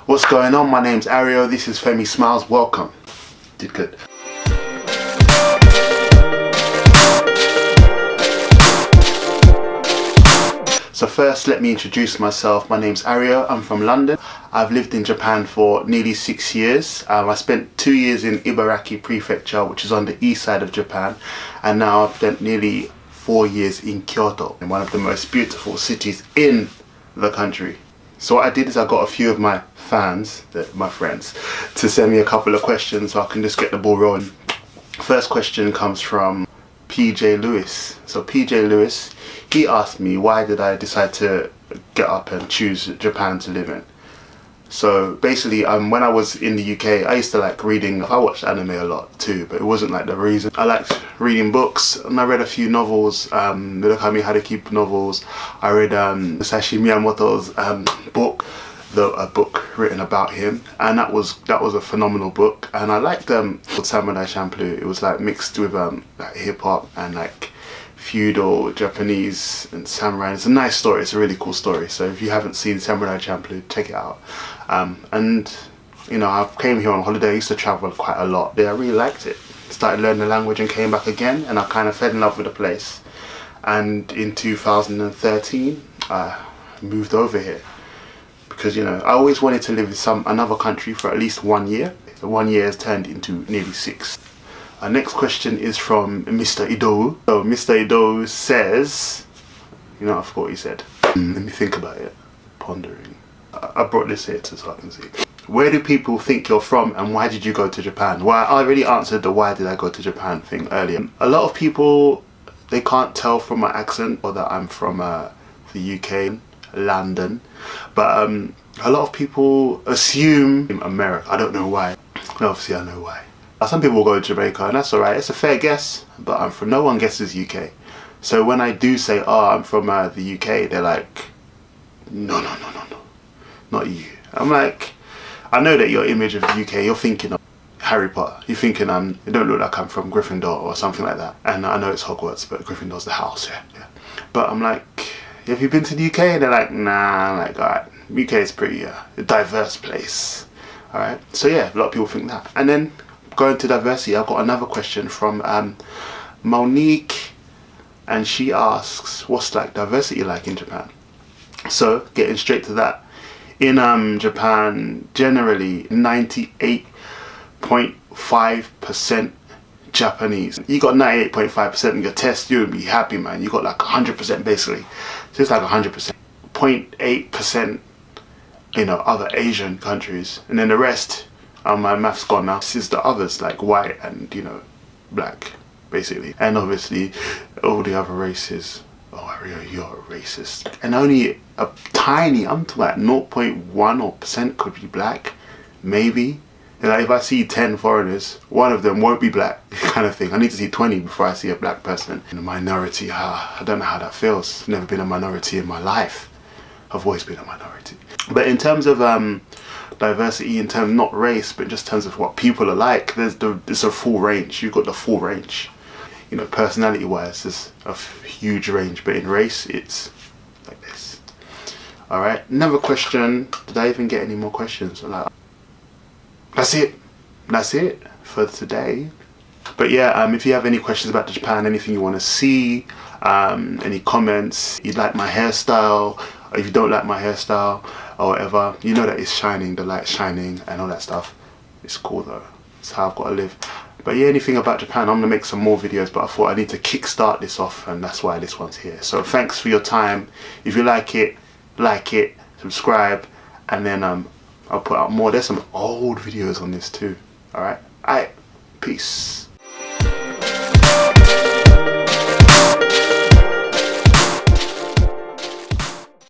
What's going on? My name's Ario. This is Femi Smiles. Welcome. Did good. So first, let me introduce myself. My name's Ario. I'm from London. I've lived in Japan for nearly 6 years. I spent 2 years in Ibaraki Prefecture, which is on the east side of Japan, and now I've spent nearly 4 years in Kyoto, in one of the most beautiful cities in the country. So what I did is I got a few of my fans, my friends, to send me a couple of questions so I can just get the ball rolling. First question comes from PJ Lewis. So PJ Lewis, he asked me, why did I decide to get up and choose Japan to live in? So basically, when I was in the UK, I used to like reading. I watched anime a lot too, but it wasn't like the reason. I liked reading books, and I read a few novels. Murakami Haruki novels. I read Musashi Miyamoto's book, a book written about him, and that was a phenomenal book. And I liked Samurai Champloo. It was like mixed with like hip hop and like feudal Japanese and samurai. It's a nice story. It's a really cool story. So if you haven't seen Samurai Champloo, check it out. And you know, I came here on holiday. I used to travel quite a lot there. I really liked it. Started learning the language and came back again, and I kind of fell in love with the place. And in 2013 I moved over here because, you know, I always wanted to live in another country for at least 1 year. The 1 year has turned into nearly 6. Our next question is from Mr. Idou. So Mr. Idou says, you know, I forgot what he said. Let me think about it. Pondering. I brought this here so I can see. Where do people think you're from, and why did you go to Japan? Well, I already answered the why did I go to Japan thing earlier. A lot of people, they can't tell from my accent or that I'm from the UK, London. But a lot of people assume America. I don't know why. Obviously I know why. Some people go to Jamaica, and that's alright. It's a fair guess, but I'm from, no one guesses UK. So when I do say, oh, I'm from the UK, they're like, no, not you. I'm like, I know that your image of the UK, you're thinking of Harry Potter. You're thinking you don't look like I'm from Gryffindor or something like that. And I know it's Hogwarts, but Gryffindor's the house, yeah. But I'm like, have you been to the UK? And they're like, nah. I'm like, alright, UK is pretty a diverse place. Alright, so yeah, a lot of people think that. And then going to diversity, I've got another question from Monique, and she asks, what's like diversity like in Japan? So getting straight to that, in Japan, generally 98.5% Japanese. You got 98.5% in your test, you would be happy, man. You got like 100% basically. So it's like 100%. 0.8%, you know, other Asian countries, and then the rest, my math's gone now. This is the others, like white and, you know, black, basically. And obviously all the other races. Oh, Ario, you're a racist. And only a tiny, I'm talking like 0.1% could be black, maybe. And like if I see 10 foreigners, one of them won't be black, kind of thing. I need to see 20 before I see a black person. In a minority, I don't know how that feels. Never been a minority in my life. I've always been a minority. But in terms of diversity, in terms not race, but just in terms of what people are like, there's a full range. You've got the full range. You know, personality wise, there's a huge range, but in race, it's like this. Alright, another question. Did I even get any more questions? Like, that's it for today. But yeah, if you have any questions about Japan, anything you want to see, any comments, you like my hairstyle, or if you don't like my hairstyle or whatever, you know that it's shining, the light's shining and all that stuff. It's cool though. It's how I've got to live. But yeah, anything about Japan, I'm gonna make some more videos, but I thought I need to kickstart this off, and that's why this one's here. So thanks for your time. If you like it, subscribe, and then I'll put out more. There's some old videos on this too. Alright, peace.